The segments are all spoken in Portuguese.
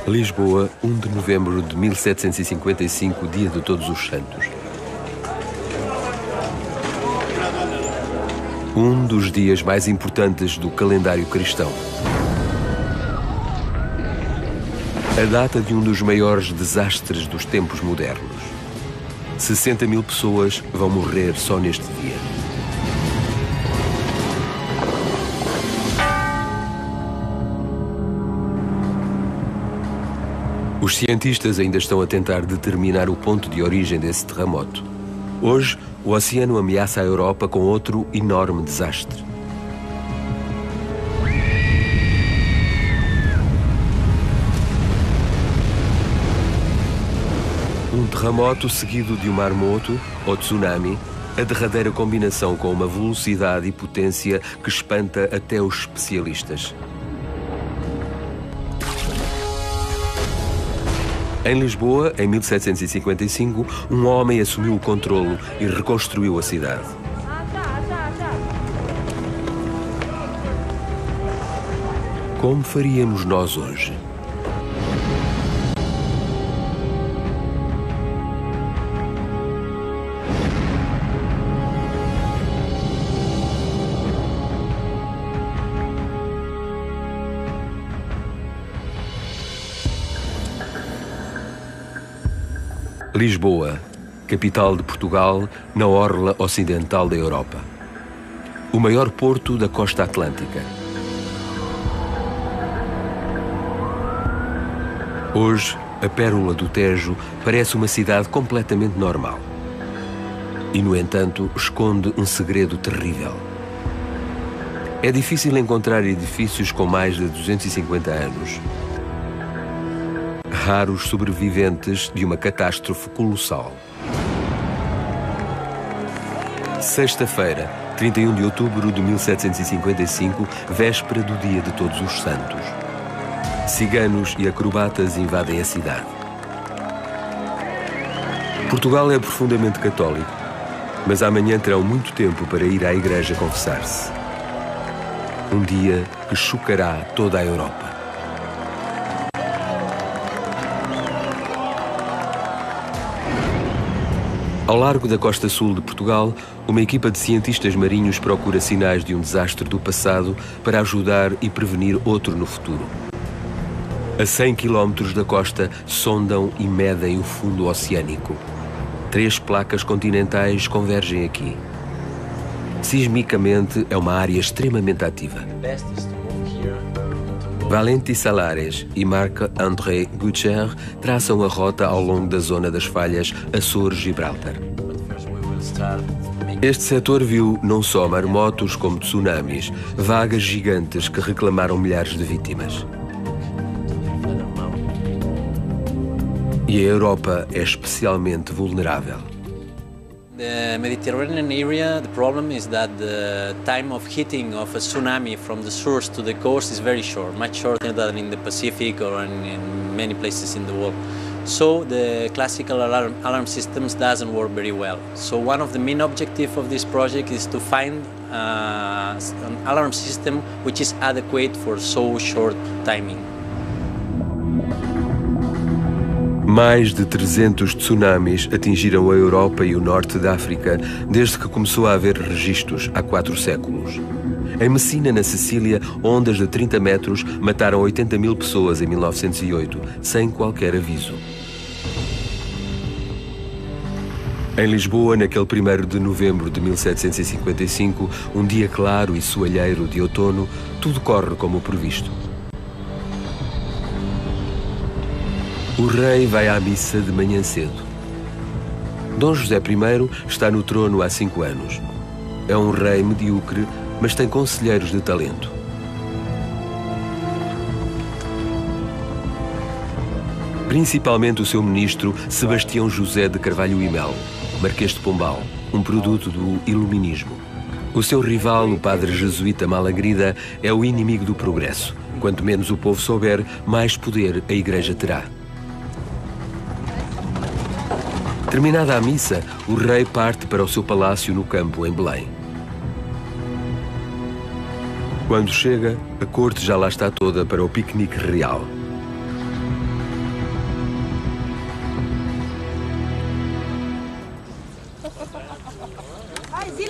Lisboa, 1 de novembro de 1755, dia de Todos os Santos. Um dos dias mais importantes do calendário cristão. A data de um dos maiores desastres dos tempos modernos. 60.000 pessoas vão morrer só neste dia. Os cientistas ainda estão a tentar determinar o ponto de origem desse terremoto. Hoje, o oceano ameaça a Europa com outro enorme desastre. Um terremoto seguido de um maremoto, ou tsunami, a derradeira combinação com uma velocidade e potência que espanta até os especialistas. Em Lisboa, em 1755, um homem assumiu o controlo e reconstruiu a cidade. Como faríamos nós hoje? Lisboa, capital de Portugal, na orla ocidental da Europa. O maior porto da costa atlântica. Hoje, a pérola do Tejo parece uma cidade completamente normal. E, no entanto, esconde um segredo terrível. É difícil encontrar edifícios com mais de 250 anos. Raros sobreviventes de uma catástrofe colossal. Sexta-feira, 31 de outubro de 1755, véspera do dia de Todos os Santos. Ciganos e acrobatas invadem a cidade. Portugal é profundamente católico, mas amanhã terão muito tempo para ir à igreja confessar-se. Um dia que chocará toda a Europa. Ao largo da costa sul de Portugal, uma equipa de cientistas marinhos procura sinais de um desastre do passado para ajudar e prevenir outro no futuro. A 100 km da costa, sondam e medem o fundo oceânico. 3 placas continentais convergem aqui. Sismicamente, é uma área extremamente ativa. Valenti Salares e Marc-André Gutcher traçam a rota ao longo da zona das falhas Açores-Gibraltar. Este setor viu não só maremotos como tsunamis, vagas gigantes que reclamaram milhares de vítimas. E a Europa é especialmente vulnerável. The Mediterranean area, the problem is that the time of hitting of a tsunami from the source to the coast is very short, much shorter than in the Pacific or in many places in the world. So the classical alarm systems doesn't work very well. So one of the main objectives of this project is to find an alarm system which is adequate for so short timing. Mais de 300 tsunamis atingiram a Europa e o norte da África desde que começou a haver registros há 4 séculos. Em Messina, na Sicília, ondas de 30 metros mataram 80.000 pessoas em 1908, sem qualquer aviso. Em Lisboa, naquele 1º de novembro de 1755, um dia claro e soalheiro de outono, tudo corre como previsto. O rei vai à missa de manhã cedo. Dom José I está no trono há 5 anos. É um rei medíocre, mas tem conselheiros de talento. Principalmente o seu ministro Sebastião José de Carvalho e Melo, Marquês de Pombal, um produto do iluminismo. O seu rival, o padre jesuíta Malagrida, é o inimigo do progresso. Quanto menos o povo souber, mais poder a Igreja terá. Terminada a missa, o rei parte para o seu palácio no campo, em Belém. Quando chega, a corte já lá está toda para o piquenique real.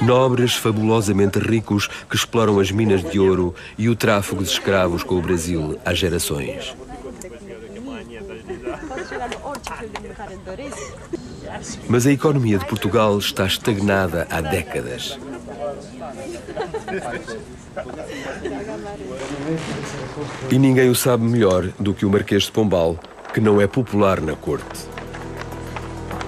Nobres fabulosamente ricos que exploram as minas de ouro e o tráfico de escravos com o Brasil há gerações. Mas a economia de Portugal está estagnada há décadas. E ninguém o sabe melhor do que o Marquês de Pombal, que não é popular na corte.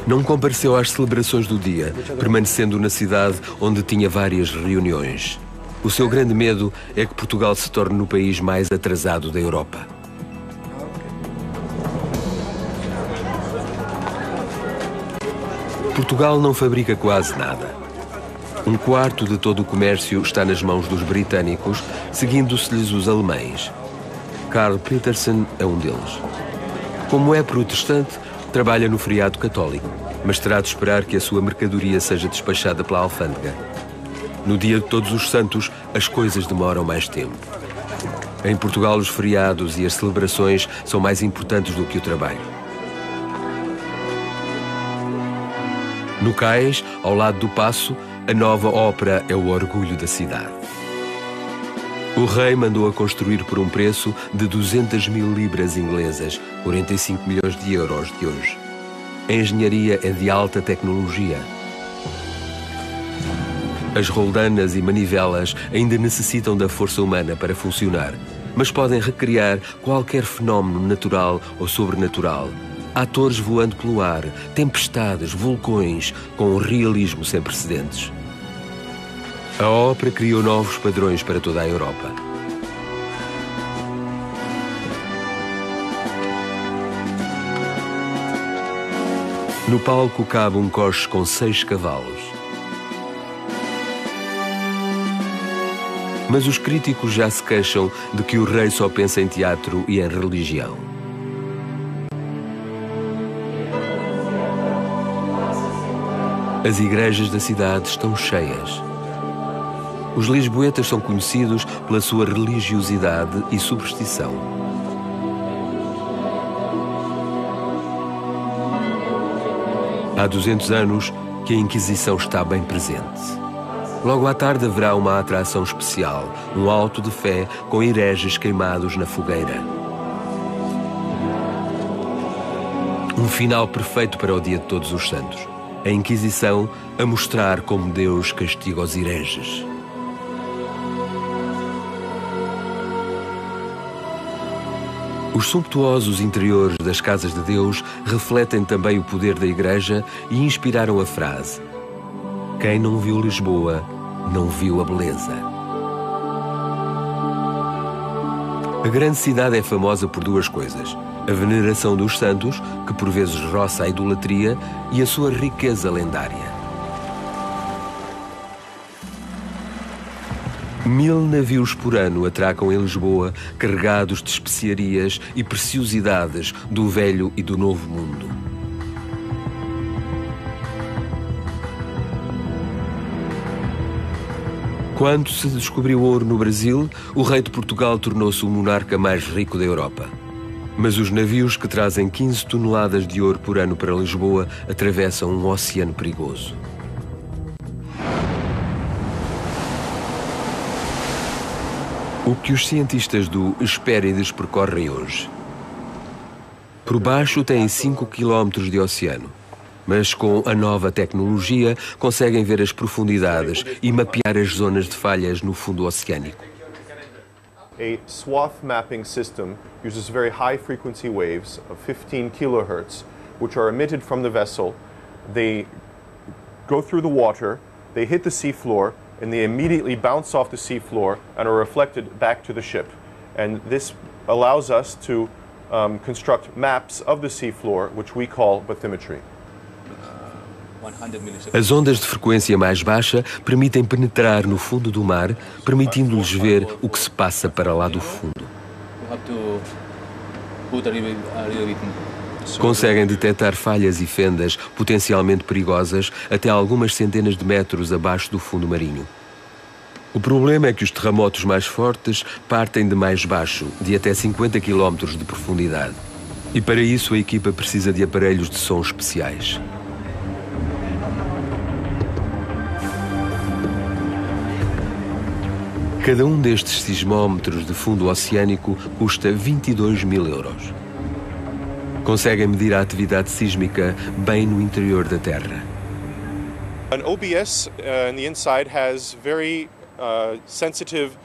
Não compareceu às celebrações do dia, permanecendo na cidade onde tinha várias reuniões. O seu grande medo é que Portugal se torne o país mais atrasado da Europa. Portugal não fabrica quase nada. Um quarto de todo o comércio está nas mãos dos britânicos, seguindo-se-lhes os alemães. Karl Petersen é um deles. Como é protestante, trabalha no feriado católico, mas terá de esperar que a sua mercadoria seja despachada pela alfândega. No dia de Todos os Santos, as coisas demoram mais tempo. Em Portugal, os feriados e as celebrações são mais importantes do que o trabalho. No cais, ao lado do Paço, a nova ópera é o orgulho da cidade. O rei mandou a construir por um preço de 200.000 libras inglesas, 45 milhões de euros de hoje. A engenharia é de alta tecnologia. As roldanas e manivelas ainda necessitam da força humana para funcionar, mas podem recriar qualquer fenómeno natural ou sobrenatural. Atores voando pelo ar, tempestades, vulcões, com um realismo sem precedentes. A ópera criou novos padrões para toda a Europa. No palco cabe um coche com 6 cavalos. Mas os críticos já se queixam de que o rei só pensa em teatro e em religião. As igrejas da cidade estão cheias. Os lisboetas são conhecidos pela sua religiosidade e superstição. Há 200 anos que a Inquisição está bem presente. Logo à tarde haverá uma atração especial, um alto de fé com hereges queimados na fogueira. Um final perfeito para o dia de Todos os Santos. A Inquisição a mostrar como Deus castiga os hereges. Os sumptuosos interiores das casas de Deus refletem também o poder da Igreja e inspiraram a frase: quem não viu Lisboa, não viu a beleza. A grande cidade é famosa por duas coisas: a veneração dos santos, que por vezes roça a idolatria, e a sua riqueza lendária. 1000 navios por ano atracam em Lisboa, carregados de especiarias e preciosidades do Velho e do Novo Mundo. Quando se descobriu ouro no Brasil, o rei de Portugal tornou-se o monarca mais rico da Europa. Mas os navios que trazem 15 toneladas de ouro por ano para Lisboa atravessam um oceano perigoso. O que os cientistas do Hespérides percorrem hoje? Por baixo têm 5 quilómetros de oceano, mas com a nova tecnologia conseguem ver as profundidades e mapear as zonas de falhas no fundo oceânico. A swath mapping system uses very high frequency waves of 15 kilohertz, which are emitted from the vessel. They go through the water, they hit the seafloor, and they immediately bounce off the seafloor and are reflected back to the ship. And this allows us to construct maps of the seafloor, which we call bathymetry. As ondas de frequência mais baixa permitem penetrar no fundo do mar, permitindo-lhes ver o que se passa para lá do fundo. Conseguem detectar falhas e fendas potencialmente perigosas até algumas centenas de metros abaixo do fundo marinho. O problema é que os terremotos mais fortes partem de mais baixo, de até 50 km de profundidade. E para isso a equipa precisa de aparelhos de som especiais. Cada um destes sismómetros de fundo oceânico custa 22.000 euros. Conseguem medir a atividade sísmica bem no interior da Terra. An OBS in the inside has very sensitive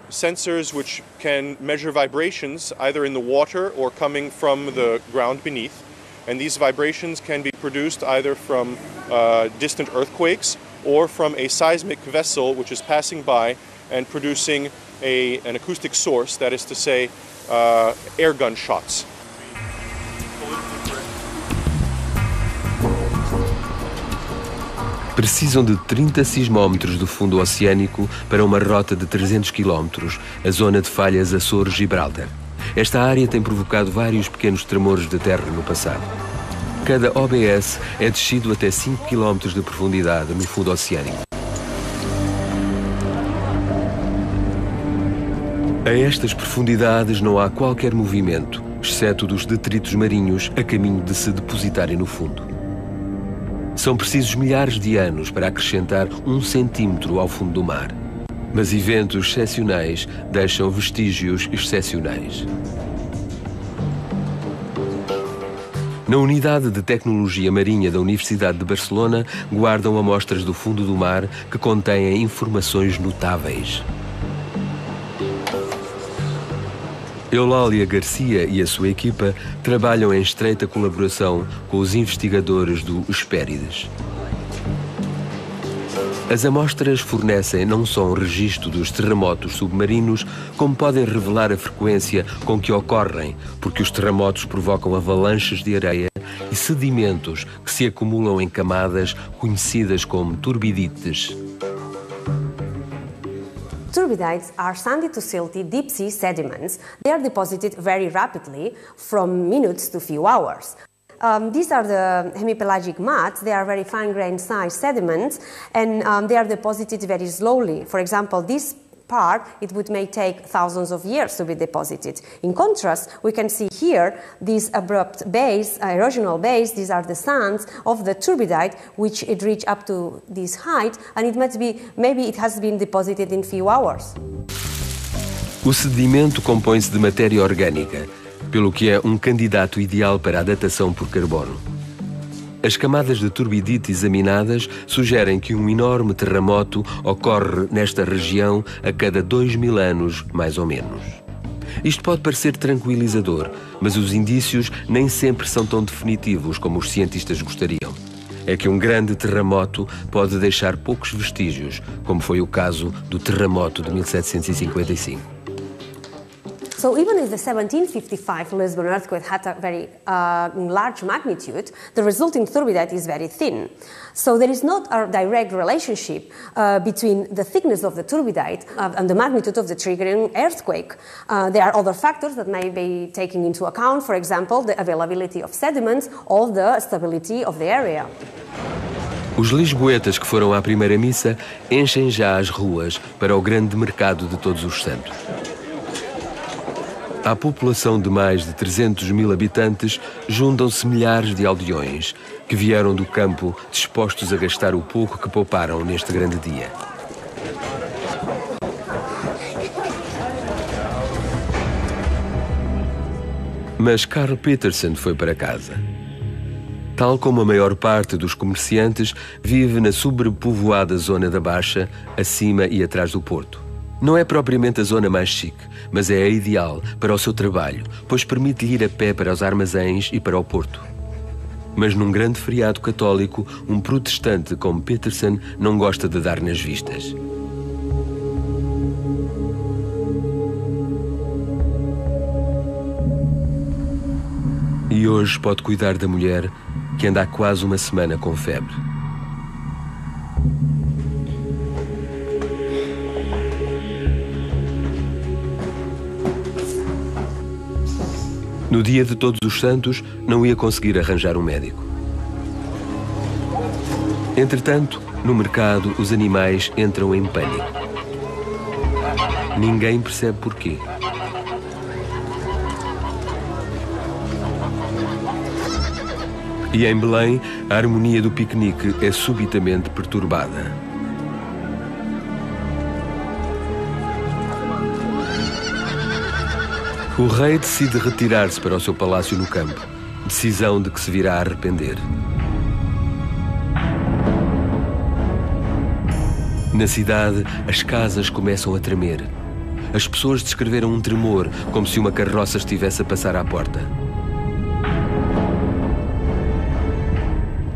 sensors which can measure vibrations either in the water or coming from the ground beneath. And these vibrations can be produced either from distant earthquakes or from a seismic vessel which is passing by and producing an acoustic source, that is to say, air gun shots. Precisam de 30 sismómetros do fundo oceânico para uma rota de 300 km, a zona de falhas Açores-Gibraltar. Esta área tem provocado vários pequenos tremores de terra no passado. Cada OBS é descido até 5 km de profundidade no fundo oceânico. A estas profundidades não há qualquer movimento, exceto dos detritos marinhos a caminho de se depositarem no fundo. São precisos milhares de anos para acrescentar 1 centímetro ao fundo do mar. Mas eventos excepcionais deixam vestígios excepcionais. Na Unidade de Tecnologia Marinha da Universidade de Barcelona, guardam amostras do fundo do mar que contêm informações notáveis. Eulália Garcia e a sua equipa trabalham em estreita colaboração com os investigadores do Hespérides. As amostras fornecem não só um registro dos terremotos submarinos, como podem revelar a frequência com que ocorrem, porque os terremotos provocam avalanches de areia e sedimentos que se acumulam em camadas conhecidas como turbidites. Turbidites are sandy to silty deep-sea sediments. They are deposited very rapidly, from minutes to few hours. These are the hemipelagic mats. They are very fine-grained sized sediments, and they are deposited very slowly. For example, this part, it may take thousands of years to be deposited. In contrast, we can see here this abrupt base, erosional base. These are the sands of the turbidite, which it reached up to this height, and it must be, maybe it has been deposited in few hours. O sedimento compõe-se de matéria orgânica, pelo que é um candidato ideal para a datação por carbono. As camadas de turbidite examinadas sugerem que um enorme terremoto ocorre nesta região a cada 2.000 anos, mais ou menos. Isto pode parecer tranquilizador, mas os indícios nem sempre são tão definitivos como os cientistas gostariam. É que um grande terremoto pode deixar poucos vestígios, como foi o caso do terremoto de 1755. So even if the 1755 Lisbon earthquake had a very large magnitude, the resulting turbidite is very thin. So there is not a direct relationship between the thickness of the turbidite and the magnitude of the triggering earthquake. There are other factors that may be taken into account, for example, the availability of sediments or the stability of the area. Os lisboetas que foram à primeira missa enchem já as ruas para o grande mercado de Todos os Santos. À população de mais de 300.000 habitantes juntam-se milhares de aldeões que vieram do campo dispostos a gastar o pouco que pouparam neste grande dia. Mas Carl Petersen foi para casa. Tal como a maior parte dos comerciantes, vive na sobrepovoada zona da Baixa, acima e atrás do porto. Não é propriamente a zona mais chique, mas é a ideal para o seu trabalho, pois permite-lhe ir a pé para os armazéns e para o porto. Mas num grande feriado católico, um protestante como Petersen não gosta de dar nas vistas. E hoje pode cuidar da mulher que anda há quase uma semana com febre. No dia de Todos os Santos, não ia conseguir arranjar um médico. Entretanto, no mercado, os animais entram em pânico. Ninguém percebe porquê. E em Belém, a harmonia do piquenique é subitamente perturbada. O rei decide retirar-se para o seu palácio no campo, decisão de que se virá a arrepender. Na cidade, as casas começam a tremer. As pessoas descreveram um tremor, como se uma carroça estivesse a passar à porta.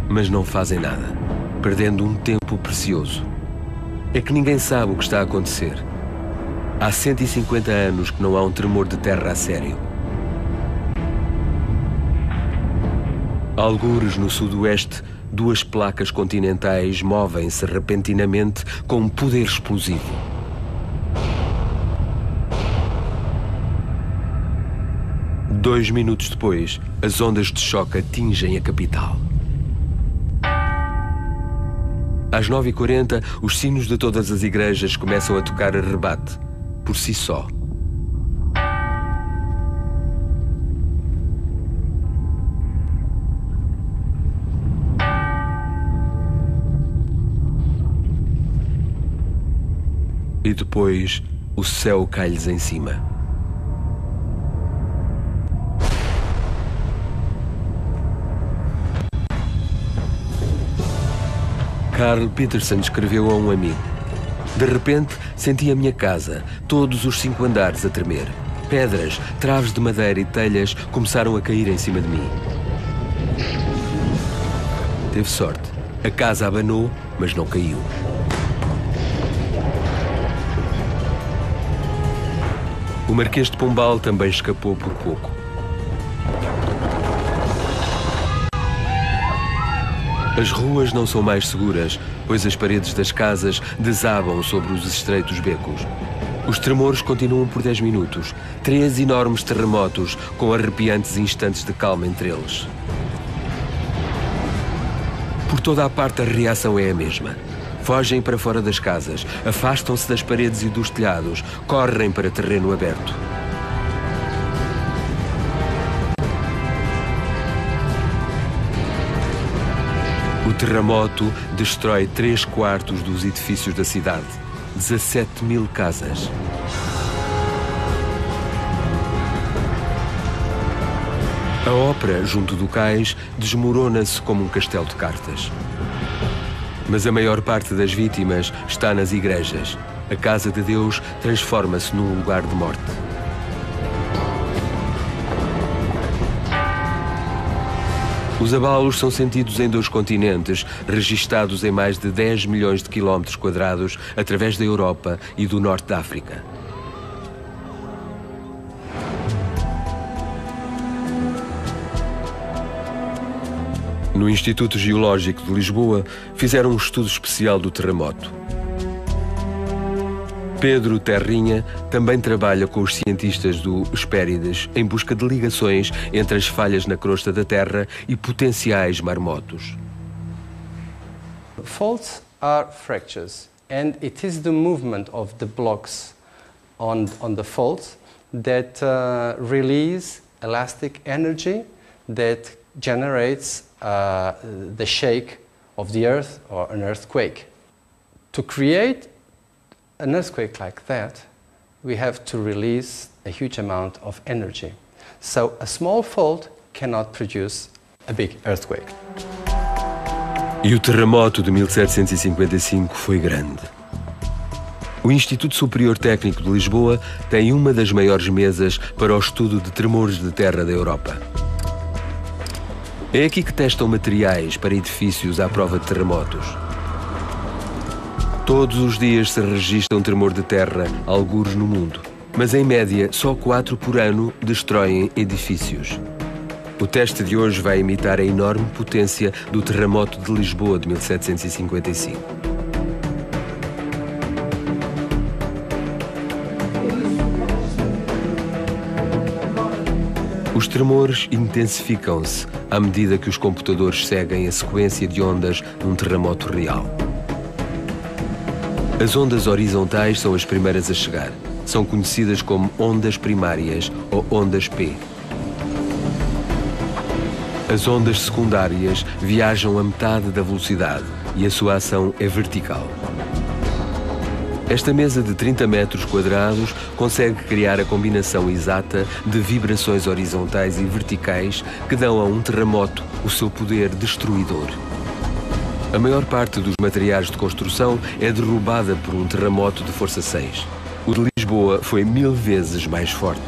Mas não fazem nada, perdendo um tempo precioso. É que ninguém sabe o que está a acontecer. Há 150 anos que não há um tremor de terra a sério. Algures no sudoeste, duas placas continentais movem-se repentinamente com um poder explosivo. Dois minutos depois, as ondas de choque atingem a capital. Às 9h40, os sinos de todas as igrejas começam a tocar a rebate, por si só. E depois, o céu cai-lhes em cima. Carl Peterson escreveu a um amigo: de repente, senti a minha casa, todos os 5 andares a tremer. Pedras, traves de madeira e telhas começaram a cair em cima de mim. Teve sorte. A casa abanou, mas não caiu. O Marquês de Pombal também escapou por pouco. As ruas não são mais seguras, pois as paredes das casas desabam sobre os estreitos becos. Os tremores continuam por 10 minutos, 3 enormes terremotos com arrepiantes instantes de calma entre eles. Por toda a parte a reação é a mesma. Fogem para fora das casas, afastam-se das paredes e dos telhados, correm para terreno aberto. O terremoto destrói 3/4 dos edifícios da cidade, 17.000 casas. A ópera, junto do cais, desmorona-se como um castelo de cartas. Mas a maior parte das vítimas está nas igrejas. A casa de Deus transforma-se num lugar de morte. Os abalos são sentidos em 2 continentes, registados em mais de 10 milhões de quilómetros quadrados através da Europa e do norte da África. No Instituto Geológico de Lisboa, fizeram um estudo especial do terremoto. Pedro Terrinha também trabalha com os cientistas do Hespérides em busca de ligações entre as falhas na crosta da Terra e potenciais maremotos. Faults are fractures, and it is the movement of the blocks on the fault that release elastic energy that generates the shake of the earth or an earthquake. To create an earthquake like that, we have to release a huge amount of energy. So a small fault cannot produce a big earthquake. E o terremoto de 1755 foi grande. O Instituto Superior Técnico de Lisboa tem uma das maiores mesas para o estudo de tremores de terra da Europa. É aqui que testam materiais para edifícios à prova de terremotos. Todos os dias se registra um tremor de terra, algures no mundo. Mas, em média, só 4 por ano destroem edifícios. O teste de hoje vai imitar a enorme potência do terremoto de Lisboa de 1755. Os tremores intensificam-se à medida que os computadores seguem a sequência de ondas num terremoto real. As ondas horizontais são as primeiras a chegar. São conhecidas como ondas primárias ou ondas P. As ondas secundárias viajam a metade da velocidade e a sua ação é vertical. Esta mesa de 30 metros quadrados consegue criar a combinação exata de vibrações horizontais e verticais que dão a um terremoto o seu poder destruidor. A maior parte dos materiais de construção é derrubada por um terremoto de força 6. O de Lisboa foi 1000 vezes mais forte.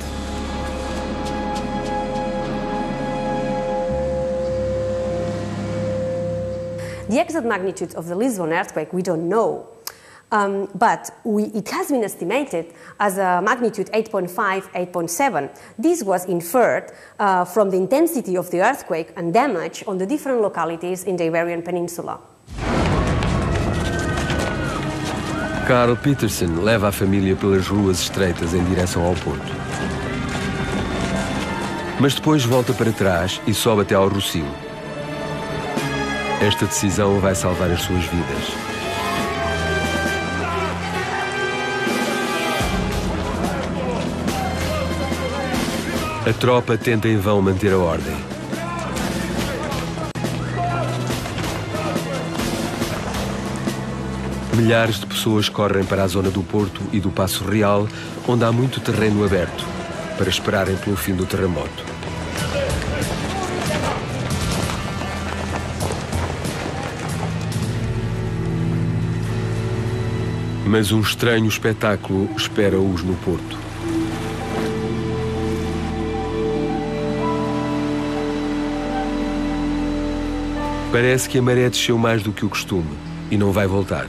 The exact magnitude of the Lisbon earthquake we don't know, but it has been estimated as a magnitude 8.5, 8.7. This was inferred from the intensity of the earthquake and damage on the different localities in the Iberian Peninsula. Carl Petersen leva a família pelas ruas estreitas em direção ao porto. Mas depois volta para trás e sobe até ao Rossio. Esta decisão vai salvar as suas vidas. A tropa tenta em vão manter a ordem. Milhares de pessoas correm para a zona do Porto e do Paço Real, onde há muito terreno aberto, para esperarem pelo fim do terremoto. Mas um estranho espetáculo espera-os no Porto. Parece que a maré desceu mais do que o costume e não vai voltar.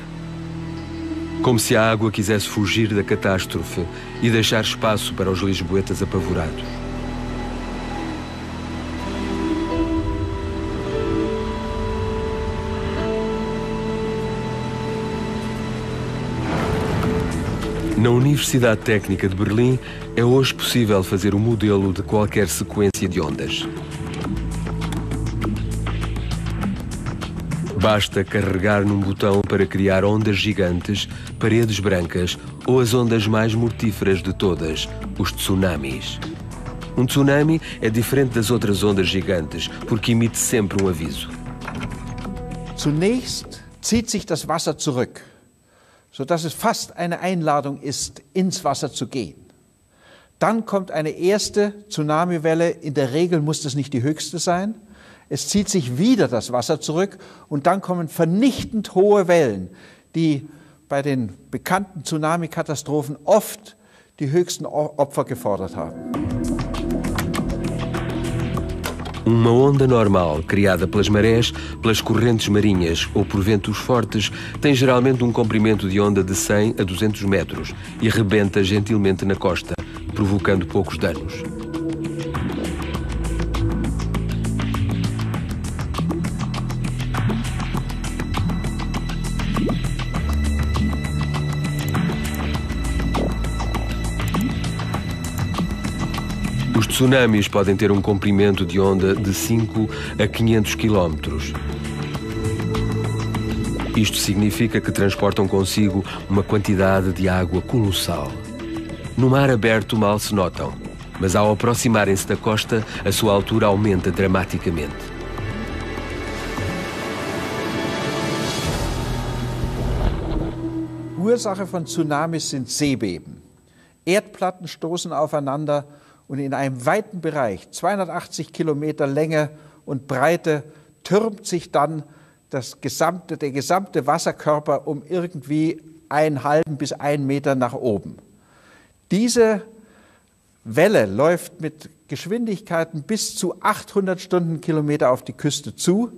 Como se a água quisesse fugir da catástrofe e deixar espaço para os lisboetas apavorados. Na Universidade Técnica de Berlim, é hoje possível fazer o modelo de qualquer sequência de ondas. Basta carregar num botão para criar ondas gigantes, paredes brancas ou as ondas mais mortíferas de todas, os tsunamis. Um tsunami é diferente das outras ondas gigantes porque emite sempre um aviso. Zunächst zieht sich das Wasser zurück, sodass es fast eine Einladung ist, ins Wasser zu gehen. Dann kommt eine erste Tsunamiwelle, in der Regel muss das nicht die höchste sein. Es zieht sich wieder das Wasser zurück und dann kommen vernichtend hohe Wellen, die bei den bekannten Tsunami-Katastrophen oft die höchsten Opfer gefordert haben. Uma onda normal, criada pelas marés, pelas correntes marinhas ou por ventos fortes, tem geralmente um comprimento de onda de 100 a 200 metros e rebenta gentilmente na costa, provocando poucos danos. Os tsunamis podem ter um comprimento de onda de 5 a 500 km. Isto significa que transportam consigo uma quantidade de água colossal. No mar aberto mal se notam, mas ao aproximarem-se da costa, a sua altura aumenta dramaticamente. Ursache von Tsunamis sind Seebeben. Erdplatten stoßen aufeinander und in einem weiten Bereich, 280 Kilometer Länge und Breite, türmt sich dann der gesamte Wasserkörper um irgendwie 1,5 bis 1 Meter nach oben. Diese Welle läuft mit Geschwindigkeiten bis zu 800 Stundenkilometer auf die Küste zu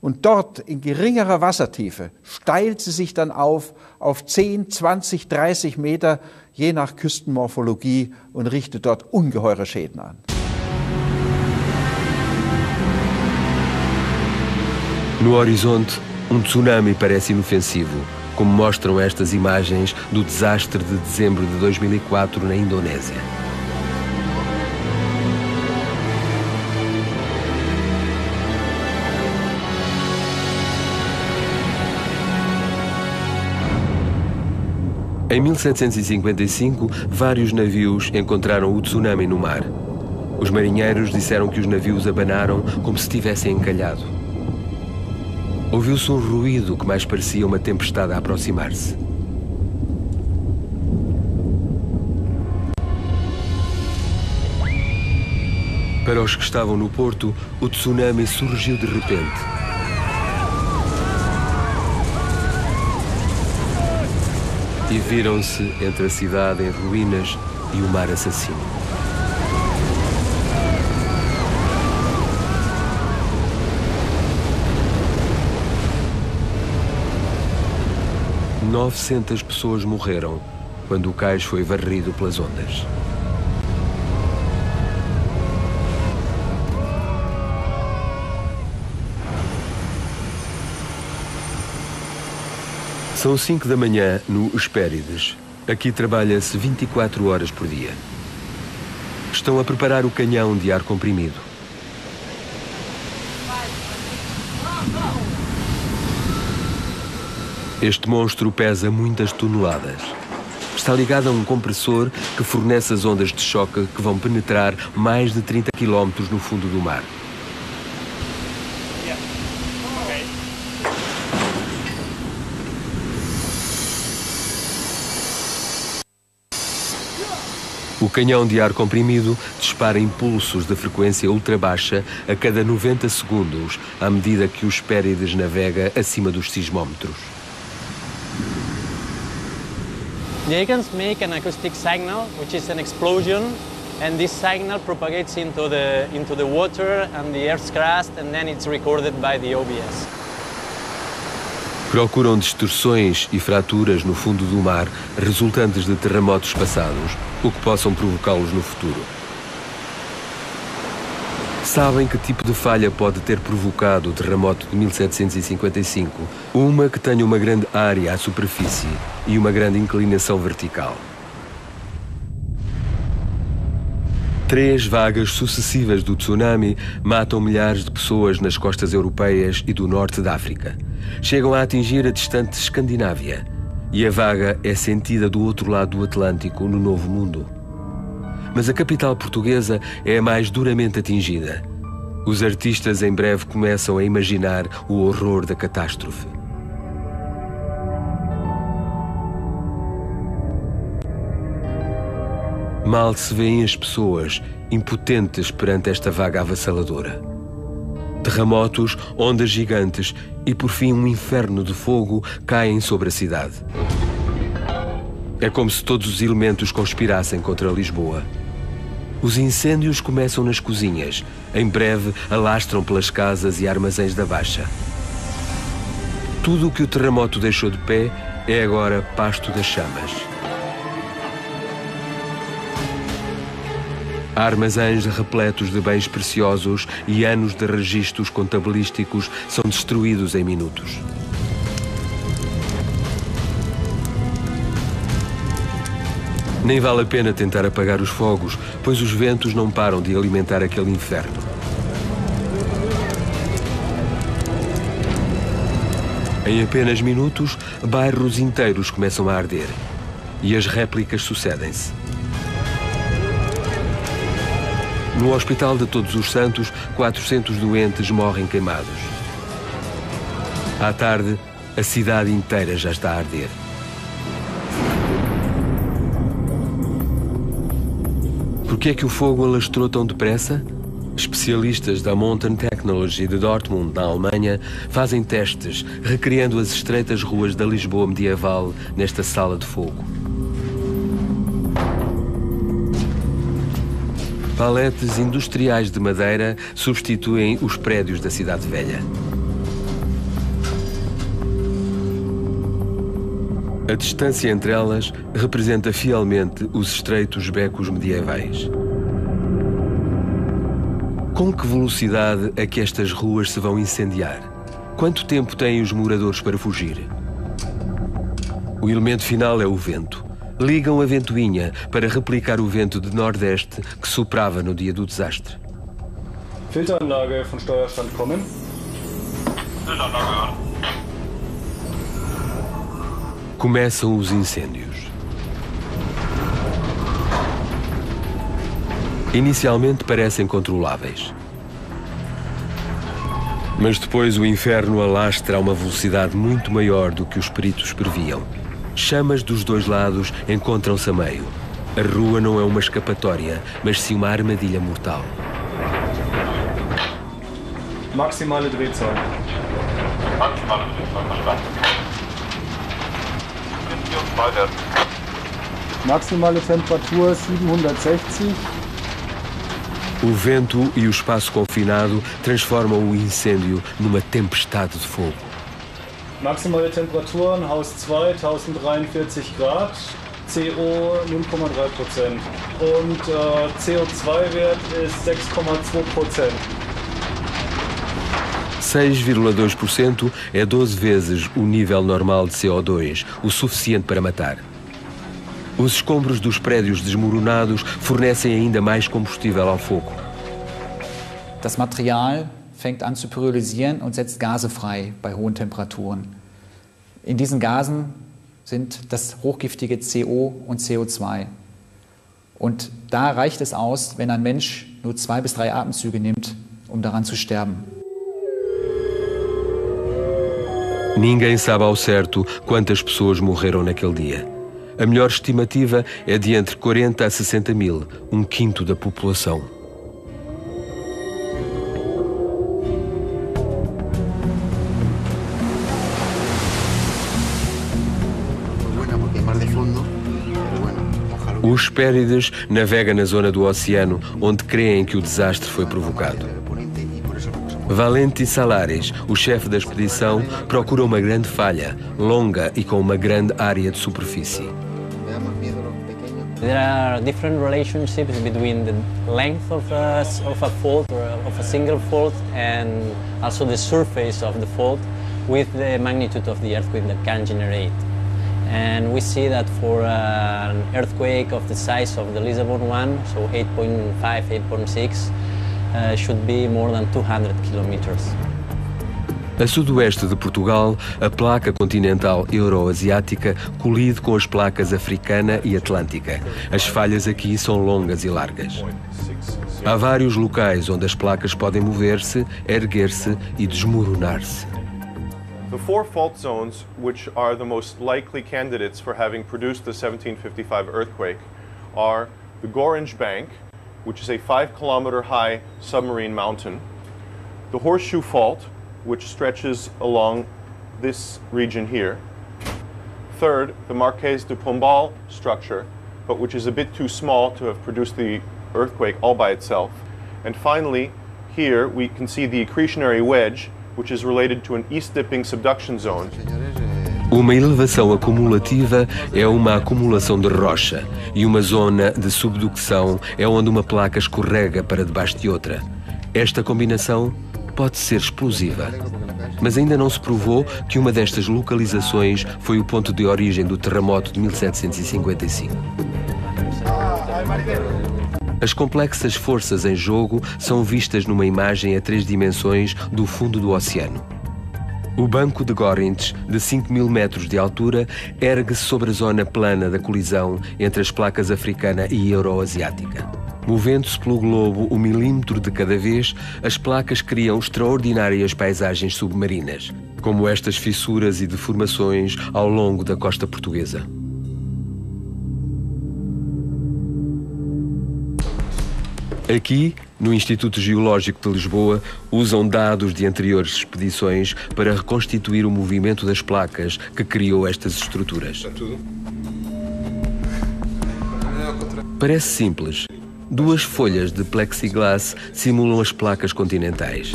und dort in geringerer Wassertiefe steilt sie sich dann auf 10, 20, 30 Meter, je nach Küstenmorphologie, und richtet dort ungeheure Schäden an. No horizonte, um tsunami parece inofensivo, como mostram estas imagens do desastre de dezembro de 2004 na Indonésia. Em 1755, vários navios encontraram o tsunami no mar. Os marinheiros disseram que os navios abanaram como se tivessem encalhado. Ouviu-se um ruído que mais parecia uma tempestade a aproximar-se. Para os que estavam no porto, o tsunami surgiu de repente. E viram-se entre a cidade em ruínas e o mar assassino. « 900 pessoas morreram quando o cais foi varrido pelas ondas. São 5 da manhã no Hespérides. Aqui trabalha-se 24 horas por dia. Estão a preparar o canhão de ar comprimido. Este monstro pesa muitas toneladas. Está ligado a um compressor que fornece as ondas de choque que vão penetrar mais de 30 km no fundo do mar. O canhão de ar comprimido dispara impulsos de frequência ultra baixa a cada 90 segundos, à medida que o Hespérides navega acima dos sismómetros. The Icons make an acoustic signal, which is an explosion, and this signal propagates into the water and the Earth's crust, and then it's recorded by the OBS. Procuram distorções e fraturas no fundo do mar resultantes de terremotos passados, o que possam provocá-los no futuro. Sabem que tipo de falha pode ter provocado o terremoto de 1755? Uma que tenha uma grande área à superfície e uma grande inclinação vertical. 3 vagas sucessivas do tsunami matam milhares de pessoas nas costas europeias e do norte da África. Chegam a atingir a distante Escandinávia e a vaga é sentida do outro lado do Atlântico, no Novo Mundo. Mas a capital portuguesa é a mais duramente atingida. Os artistas em breve começam a imaginar o horror da catástrofe. Mal se veem as pessoas, impotentes perante esta vaga avassaladora. Terremotos, ondas gigantes e, por fim, um inferno de fogo caem sobre a cidade. É como se todos os elementos conspirassem contra Lisboa. Os incêndios começam nas cozinhas. Em breve, alastram pelas casas e armazéns da Baixa. Tudo o que o terremoto deixou de pé é agora pasto das chamas. Armazéns repletos de bens preciosos e anos de registros contabilísticos são destruídos em minutos. Nem vale a pena tentar apagar os fogos, pois os ventos não param de alimentar aquele inferno. Em apenas minutos, bairros inteiros começam a arder e as réplicas sucedem-se. No Hospital de Todos os Santos, 400 doentes morrem queimados. À tarde, a cidade inteira já está a arder. Por que é que o fogo alastrou tão depressa? Especialistas da Mountain Technology de Dortmund, na Alemanha, fazem testes, recriando as estreitas ruas da Lisboa medieval nesta sala de fogo. Paletes industriais de madeira substituem os prédios da Cidade Velha. A distância entre elas representa fielmente os estreitos becos medievais. Com que velocidade é que estas ruas se vão incendiar? Quanto tempo têm os moradores para fugir? O elemento final é o vento. Ligam a ventoinha para replicar o vento de nordeste que soprava no dia do desastre. Filteranlage von Steuerstand kommen. Começam os incêndios. Inicialmente parecem controláveis. Mas depois o inferno alastra a uma velocidade muito maior do que os peritos previam. Chamas dos dois lados encontram-se a meio. A rua não é uma escapatória, mas sim uma armadilha mortal. Maximale Drehzahl. Maximale Drehzahl, verstanden. Weiter. Maximale Temperatur 760. O vento e o espaço confinado transformam o incêndio numa tempestade de fogo. Maximale Temperatur in Haus 2, 1043 Grad, CO 0,3% und CO2-Wert ist 6,2%. 6,2% é 12 vezes o nível normal de CO2, o suficiente para matar. Os escombros dos prédios desmoronados fornecem ainda mais combustível ao fogo. Das Material fängt an zu pyrolysieren und setzt Gase frei bei hohen Temperaturen. In diesen Gasen sind das hochgiftige CO und CO2. Und da reicht es aus, wenn ein Mensch nur 2 bis 3 Atemzüge nimmt, um daran zu sterben. Ninguém sabe ao certo quantas pessoas morreram naquele dia. A melhor estimativa é de entre 40 a 60 mil, um quinto da população. O Hespérides navega na zona do oceano onde creem que o desastre foi provocado. Valenti Salares, o chefe da expedição, procura uma grande falha, longa e com uma grande área de superfície. There are different relationships between the length of a fault or of a single fault and also the surface of the fault with the magnitude of the earthquake that can generate. And we see that for an earthquake of the size of the Lisbon one, so 8.5, 8.6, should be more than 200 kilometers. A sudoeste de Portugal, a placa continental euroasiática colide com as placas africana e atlântica. As falhas aqui são longas e largas. Há vários locais onde as placas podem mover-se, erguer-se e desmoronar-se. The 4 fault zones, which are the most likely candidates for having produced the 1755 earthquake, are the Gorange Bank, which is a 5-kilometer high submarine mountain, the Horseshoe Fault, which stretches along this region here. Third, the Marquês de Pombal structure, but which is a bit too small to have produced the earthquake all by itself. And finally, here we can see the accretionary wedge, which is related to an east-dipping subduction zone. Uma elevação acumulativa é uma acumulação de rocha e uma zona de subducção é onde uma placa escorrega para debaixo de outra. Esta combinação pode ser explosiva, mas ainda não se provou que uma destas localizações foi o ponto de origem do terremoto de 1755. As complexas forças em jogo são vistas numa imagem a 3 dimensões do fundo do oceano. O banco de Gorinch, de 5.000 metros de altura, ergue-se sobre a zona plana da colisão entre as placas africana e euroasiática. Movendo-se pelo globo 1 milímetro de cada vez, as placas criam extraordinárias paisagens submarinas, como estas fissuras e deformações ao longo da costa portuguesa. Aqui, no Instituto Geológico de Lisboa, usam dados de anteriores expedições para reconstituir o movimento das placas que criou estas estruturas. Parece simples. 2 folhas de plexiglass simulam as placas continentais.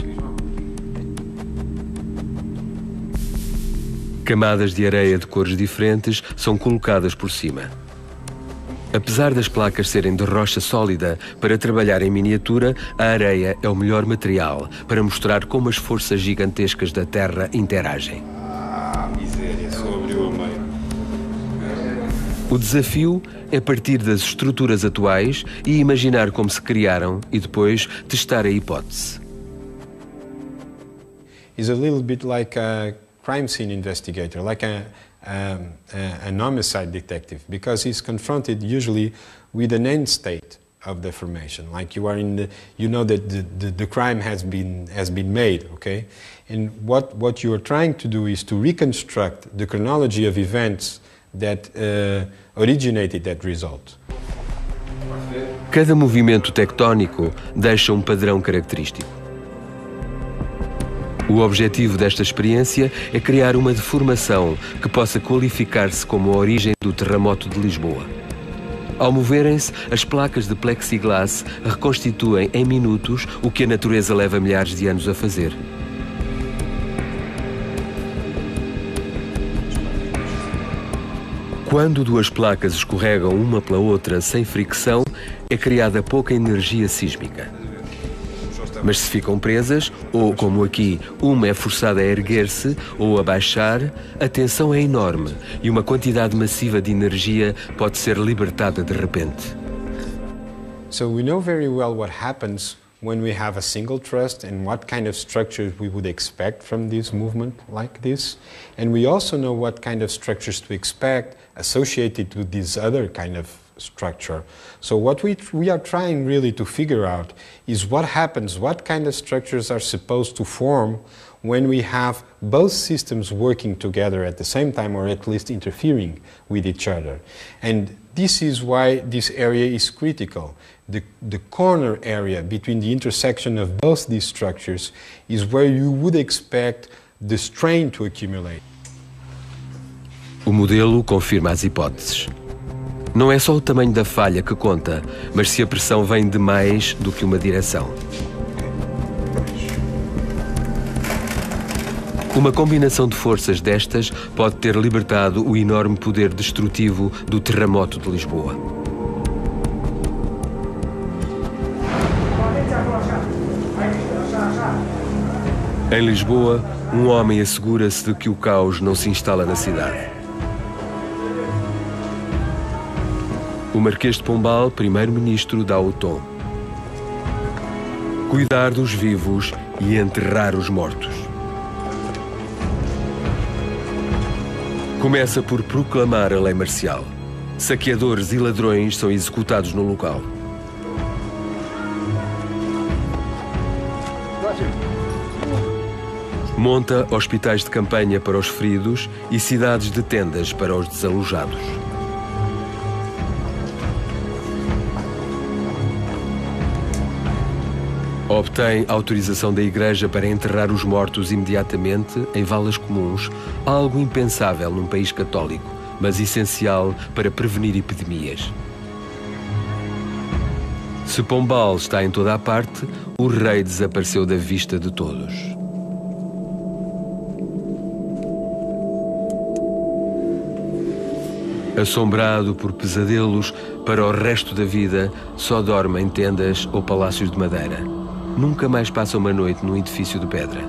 Camadas de areia de cores diferentes são colocadas por cima. Apesar das placas serem de rocha sólida, para trabalhar em miniatura, a areia é o melhor material para mostrar como as forças gigantescas da Terra interagem. O desafio é partir das estruturas atuais e imaginar como se criaram e depois testar a hipótese. Is a little bit like a crime scene investigator, like an homicide detective, because he's confronted usually with an end state of the formation. Like you are in the, you know that the crime has been made, okay? And what you are trying to do is to reconstruct the chronology of events that originated that result. Cada movimento tectónico deixa um padrão característico. O objetivo desta experiência é criar uma deformação que possa qualificar-se como a origem do terremoto de Lisboa. Ao moverem-se, as placas de plexiglass reconstituem em minutos o que a natureza leva milhares de anos a fazer. Quando duas placas escorregam uma pela outra sem fricção, é criada pouca energia sísmica. Mas se ficam presas, ou como aqui, uma é forçada a erguer-se ou a baixar, a tensão é enorme e uma quantidade massiva de energia pode ser libertada de repente. So we know very well what happens when we have a single thrust and what kind of structures we would expect from this movement like this. And we also know what kind of structures to expect associated with this other kind of structure. So what we are trying really to figure out is what happens, what kind of structures are supposed to form when we have both systems working together at the same time, or at least interfering with each other. And this is why this area is critical. The corner area between the intersection of both these structures is where you would expect the strain to accumulate. O modelo confirma as hipóteses. Não é só o tamanho da falha que conta, mas se a pressão vem de mais do que uma direção. Uma combinação de forças destas pode ter libertado o enorme poder destrutivo do terremoto de Lisboa. Em Lisboa, um homem assegura-se de que o caos não se instala na cidade. O Marquês de Pombal, primeiro-ministro, dá o tom. Cuidar dos vivos e enterrar os mortos. Começa por proclamar a lei marcial. Saqueadores e ladrões são executados no local. Monta hospitais de campanha para os feridos e cidades de tendas para os desalojados. Obtém autorização da Igreja para enterrar os mortos imediatamente em valas comuns, algo impensável num país católico, mas essencial para prevenir epidemias. Se Pombal está em toda a parte, o rei desapareceu da vista de todos. Assombrado por pesadelos, para o resto da vida, só dorme em tendas ou palácios de madeira. Nunca mais passa uma noite num edifício de pedra.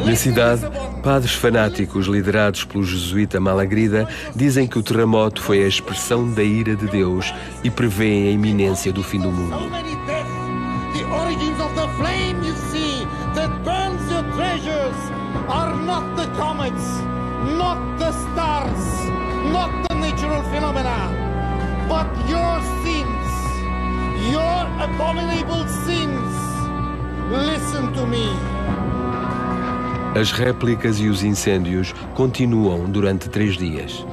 Na cidade, padres fanáticos liderados pelo jesuíta Malagrida dizem que o terremoto foi a expressão da ira de Deus e prevêem a iminência do fim do mundo. Are not the comets, not the stars, not the natural phenomena, but your sins, your abominable sins. Listen to me. As réplicas e os incêndios continuam durante 3 dias.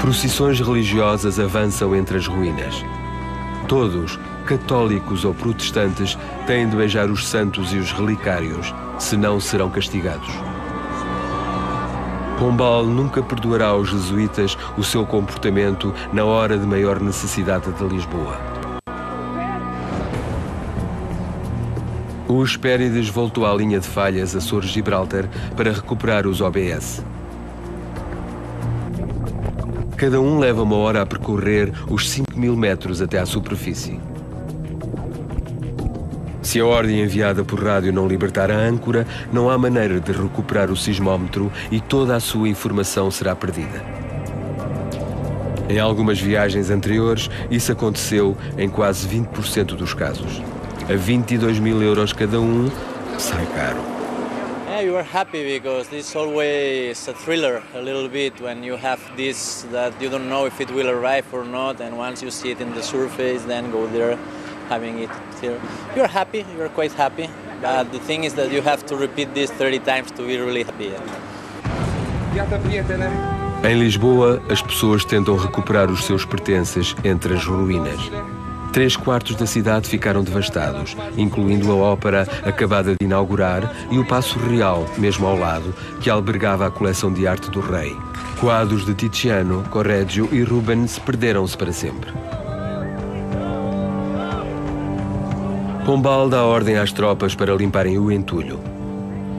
Procissões religiosas avançam entre as ruínas. Todos, católicos ou protestantes, têm de beijar os santos e os relicários, senão serão castigados. Pombal nunca perdoará aos jesuítas o seu comportamento na hora de maior necessidade de Lisboa. O Hespérides voltou à linha de falhas Açores-Gibraltar para recuperar os OBS. Cada um leva 1 hora a percorrer os 5.000 metros até à superfície. Se a ordem enviada por rádio não libertar a âncora, não há maneira de recuperar o sismómetro e toda a sua informação será perdida. Em algumas viagens anteriores, isso aconteceu em quase 20% dos casos. A 22.000 euros cada um, sai caro. Yeah, you are happy because it's always a thriller a little bit when you have this that you don't know if it will arrive or not, and once you see it in the surface, then go there, having it here. You're happy, you're quite happy, but the thing is that you have to repeat this 30 times to be really happy. Em Lisboa, as pessoas tentam recuperar os seus pertences entre as ruínas. 3/4 da cidade ficaram devastados, incluindo a ópera acabada de inaugurar e o Paço Real, mesmo ao lado, que albergava a coleção de arte do rei. Quadros de Tiziano, Correggio e Rubens perderam-se para sempre. Pombal dá ordem às tropas para limparem o entulho.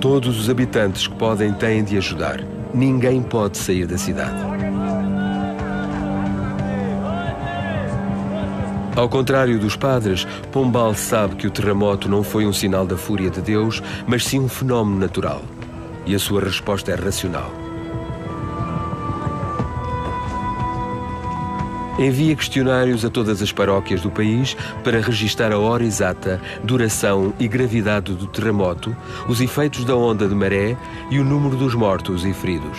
Todos os habitantes que podem têm de ajudar. Ninguém pode sair da cidade. Ao contrário dos padres, Pombal sabe que o terremoto não foi um sinal da fúria de Deus, mas sim um fenómeno natural. E a sua resposta é racional. Envia questionários a todas as paróquias do país para registar a hora exata, duração e gravidade do terremoto, os efeitos da onda de maré e o número dos mortos e feridos.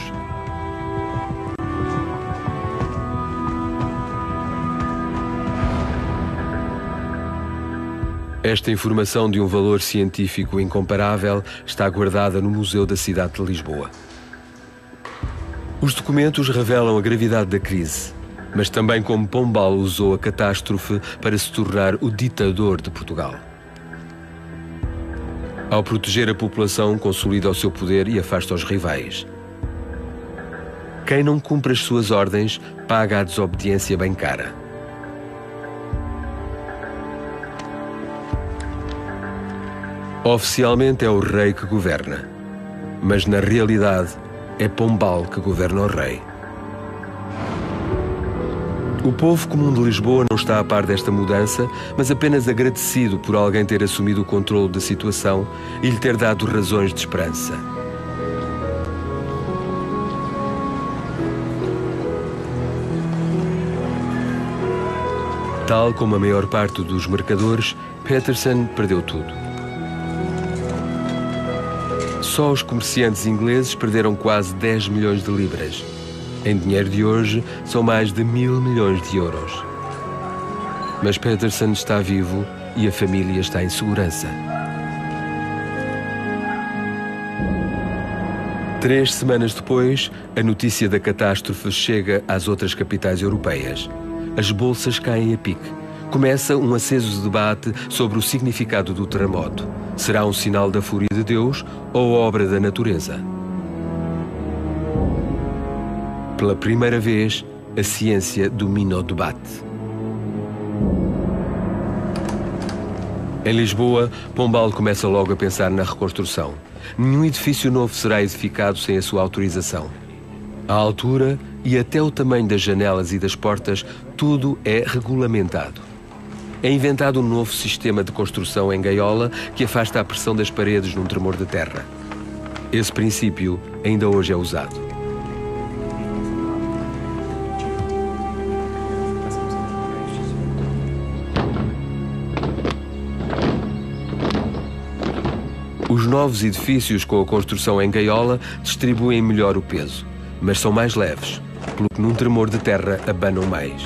Esta informação de um valor científico incomparável está guardada no Museu da Cidade de Lisboa. Os documentos revelam a gravidade da crise, mas também como Pombal usou a catástrofe para se tornar o ditador de Portugal. Ao proteger a população, consolida o seu poder e afasta os rivais. Quem não cumpre as suas ordens paga a desobediência bem cara. Oficialmente é o rei que governa, mas na realidade é Pombal que governa o rei. O povo comum de Lisboa não está a par desta mudança, mas apenas agradecido por alguém ter assumido o controle da situação e lhe ter dado razões de esperança. Tal como a maior parte dos mercadores, Peterson perdeu tudo. Só os comerciantes ingleses perderam quase 10 milhões de libras. Em dinheiro de hoje, são mais de 1.000 milhões de euros. Mas Peterson está vivo e a família está em segurança. 3 semanas depois, a notícia da catástrofe chega às outras capitais europeias. As bolsas caem a pique. Começa um aceso debate sobre o significado do terremoto. Será um sinal da fúria de Deus ou obra da natureza? Pela primeira vez, a ciência domina o debate. Em Lisboa, Pombal começa logo a pensar na reconstrução. Nenhum edifício novo será edificado sem a sua autorização. A altura e até o tamanho das janelas e das portas, tudo é regulamentado. É inventado um novo sistema de construção em gaiola que afasta a pressão das paredes num tremor de terra. Esse princípio ainda hoje é usado. Os novos edifícios com a construção em gaiola distribuem melhor o peso, mas são mais leves, pelo que num tremor de terra abanam mais.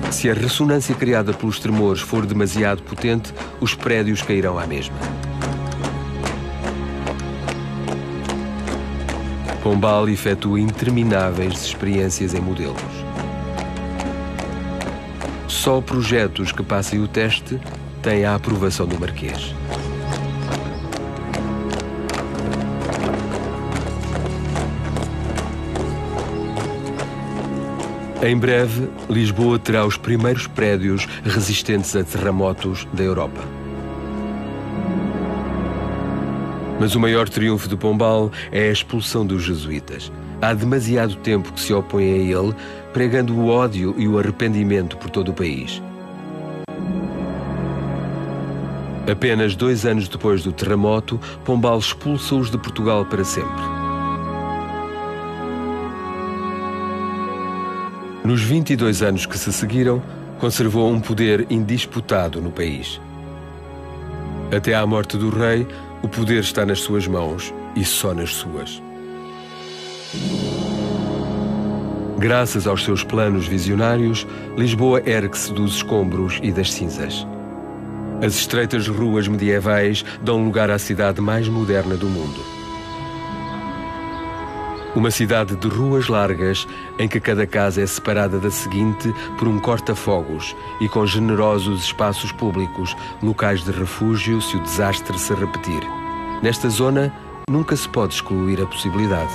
Se a ressonância criada pelos tremores for demasiado potente, os prédios cairão à mesma. Pombal efetua intermináveis experiências em modelos. Só projetos que passem o teste têm a aprovação do Marquês. Em breve, Lisboa terá os primeiros prédios resistentes a terremotos da Europa. Mas o maior triunfo de Pombal é a expulsão dos jesuítas. Há demasiado tempo que se opõem a ele, pregando o ódio e o arrependimento por todo o país. Apenas 2 anos depois do terremoto, Pombal expulsa-os de Portugal para sempre. Nos 22 anos que se seguiram, conservou um poder indisputado no país. Até à morte do rei, O poder está nas suas mãos e só nas suas. Graças aos seus planos visionários, Lisboa ergue-se dos escombros e das cinzas. As estreitas ruas medievais dão lugar à cidade mais moderna do mundo. Uma cidade de ruas largas, em que cada casa é separada da seguinte por um corta-fogos e com generosos espaços públicos, locais de refúgio se o desastre se repetir. Nesta zona, nunca se pode excluir a possibilidade.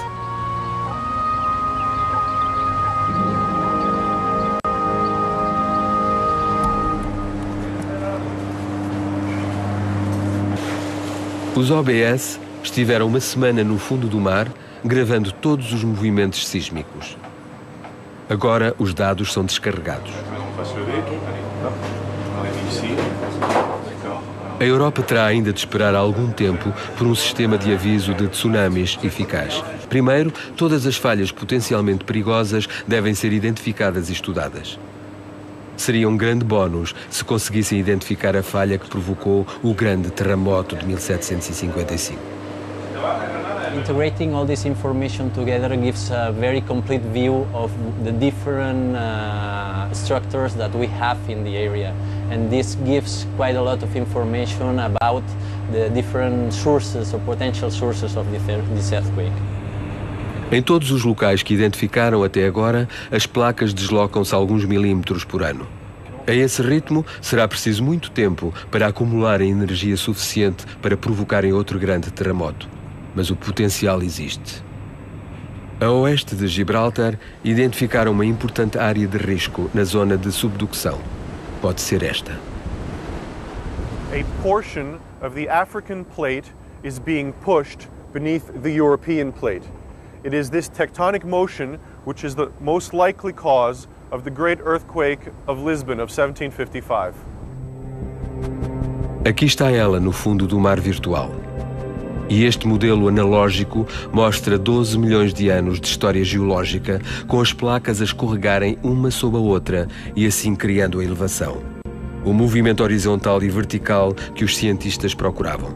Os OBS estiveram uma semana no fundo do mar, gravando todos os movimentos sísmicos. Agora os dados são descarregados. A Europa terá ainda de esperar algum tempo por um sistema de aviso de tsunamis eficaz. Primeiro, todas as falhas potencialmente perigosas devem ser identificadas e estudadas. Seria um grande bónus se conseguissem identificar a falha que provocou o grande terremoto de 1755. Integrating all this information together gives a very complete view of the different structures that we have in the area, and this gives quite a lot of information about the different sources or potential sources of this earthquake. Em todos os locais que identificaram até agora, as placas deslocam-se alguns milímetros por ano. A esse ritmo, será preciso muito tempo para acumularem energia suficiente para provocarem outro grande terremoto. Mas o potencial existe. A oeste de Gibraltar, identificaram uma importante área de risco na zona de subducção. Pode ser esta. A portion of the African plate is being pushed beneath the European plate. It is this tectonic motion which is the most likely cause of the great earthquake of Lisbon of 1755. Aqui está ela no fundo do mar virtual. E este modelo analógico mostra 12 milhões de anos de história geológica, com as placas a escorregarem uma sob a outra e assim criando a elevação. O movimento horizontal e vertical que os cientistas procuravam.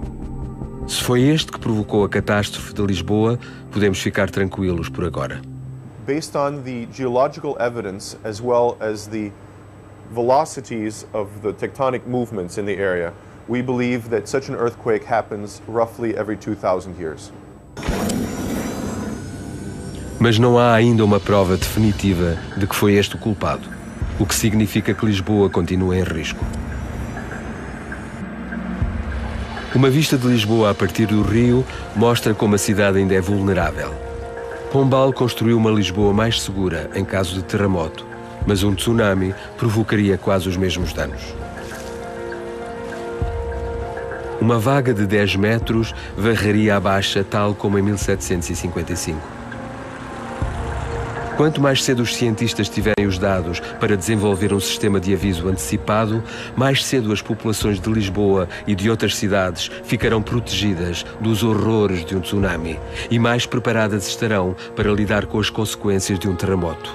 Se foi este que provocou a catástrofe de Lisboa, podemos ficar tranquilos por agora. Based on the geological evidence as well as the velocities of the tectonic movements in the area, we believe that such an earthquake happens roughly every 2,000 years. Mas não há ainda uma prova definitiva de que foi este o culpado, o que significa que Lisboa continua em risco. Uma vista de Lisboa a partir do rio mostra como a cidade ainda é vulnerável. Pombal construiu uma Lisboa mais segura em caso de terremoto, mas um tsunami provocaria quase os mesmos danos. Uma vaga de 10 metros varreria a Baixa tal como em 1755. Quanto mais cedo os cientistas tiverem os dados para desenvolver um sistema de aviso antecipado, mais cedo as populações de Lisboa e de outras cidades ficarão protegidas dos horrores de um tsunami e mais preparadas estarão para lidar com as consequências de um terremoto.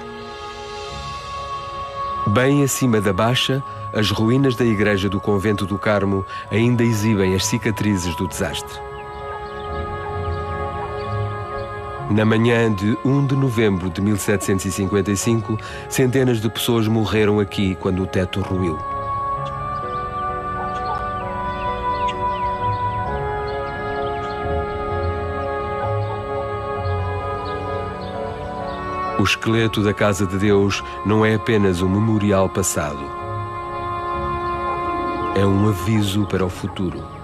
Bem acima da Baixa, as ruínas da igreja do Convento do Carmo ainda exibem as cicatrizes do desastre. Na manhã de 1 de novembro de 1755, centenas de pessoas morreram aqui quando o teto ruiu. O esqueleto da Casa de Deus não é apenas um memorial passado. É um aviso para o futuro.